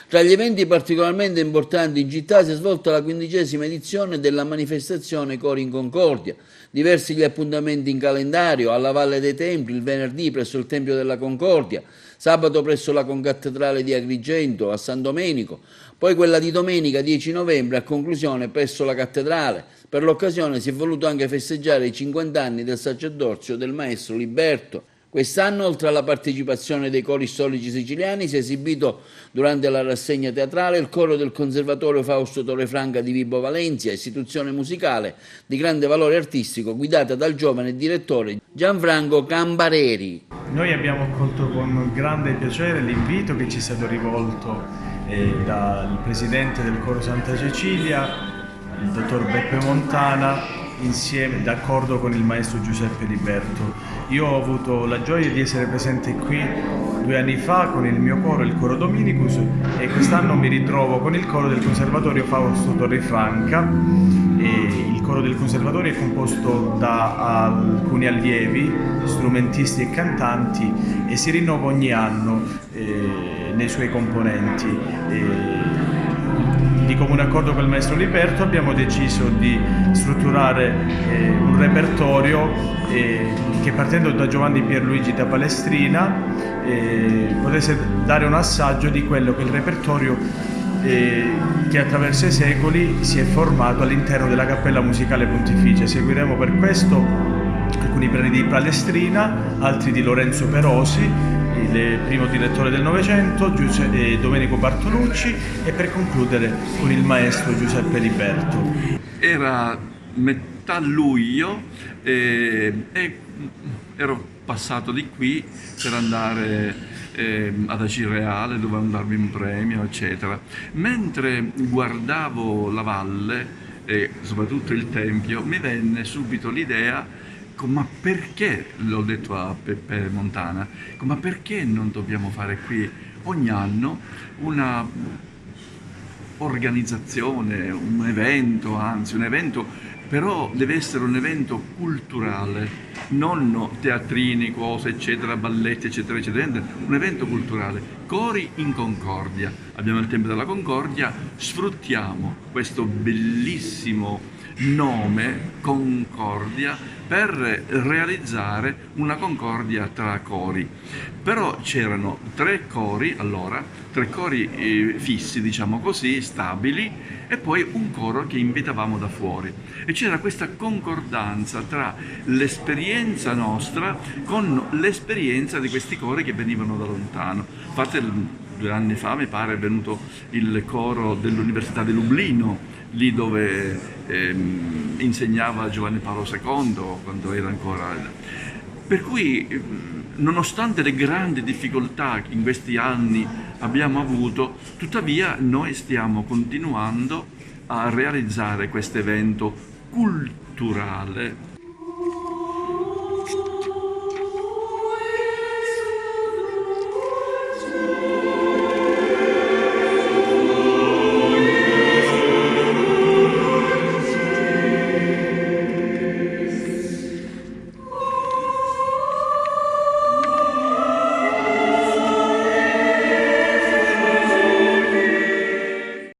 Tra gli eventi particolarmente importanti in città si è svolta la 15ª edizione della manifestazione Cori in Concordia. Diversi gli appuntamenti in calendario: alla Valle dei Templi il venerdì presso il Tempio della Concordia, sabato presso la concattedrale di Agrigento a San Domenico, poi quella di domenica 10 novembre a conclusione presso la cattedrale. Per l'occasione si è voluto anche festeggiare i 50 anni del sacerdozio del maestro Liberto. Quest'anno, oltre alla partecipazione dei cori storici siciliani, si è esibito durante la rassegna teatrale il coro del Conservatorio Fausto Torrefranca di Vibo Valentia, istituzione musicale di grande valore artistico guidata dal giovane direttore Gianfranco Cambareri. Noi abbiamo accolto con grande piacere l'invito che ci è stato rivolto dal presidente del coro Santa Cecilia, il dottor Beppe Montana, insieme d'accordo con il maestro Giuseppe Liberto. Io ho avuto la gioia di essere presente qui 2 anni fa con il mio coro, il coro Dominicus, e quest'anno mi ritrovo con il coro del Conservatorio Fausto Torrefranca. Il coro del Conservatorio è composto da alcuni allievi, strumentisti e cantanti, e si rinnova ogni anno nei suoi componenti. Di comune accordo con il maestro Liberto abbiamo deciso di strutturare un repertorio che, partendo da Giovanni Pierluigi da Palestrina, potesse dare un assaggio di quello che il repertorio che attraverso i secoli si è formato all'interno della Cappella Musicale Pontificia. Seguiremo per questo alcuni brani di Palestrina, altri di Lorenzo Perosi, il primo direttore del Novecento, Domenico Bartolucci, e per concludere con il maestro Giuseppe Liberto. Era metà luglio e ero passato di qui per andare ad Acireale, dove darmi un premio, eccetera. Mentre guardavo la valle e soprattutto il tempio, mi venne subito l'idea: ma perché, l'ho detto a Beppe Montana, ma perché non dobbiamo fare qui ogni anno una organizzazione, un evento, però deve essere un evento culturale, non teatrini, cose, eccetera, balletti, eccetera, eccetera, un evento culturale. Cori in Concordia. Abbiamo il Tempio della Concordia, sfruttiamo questo bellissimo nome Concordia per realizzare una concordia tra cori. Però c'erano 3 cori, allora, 3 cori fissi, diciamo così, stabili, e poi un coro che invitavamo da fuori. E c'era questa concordanza tra l'esperienza nostra con l'esperienza di questi cori che venivano da lontano. Infatti 2 anni fa, mi pare, è venuto il coro dell'Università di Lublino, lì dove insegnava Giovanni Paolo II, quando era ancora... Per cui, nonostante le grandi difficoltà che in questi anni abbiamo avuto, tuttavia noi stiamo continuando a realizzare questo evento culturale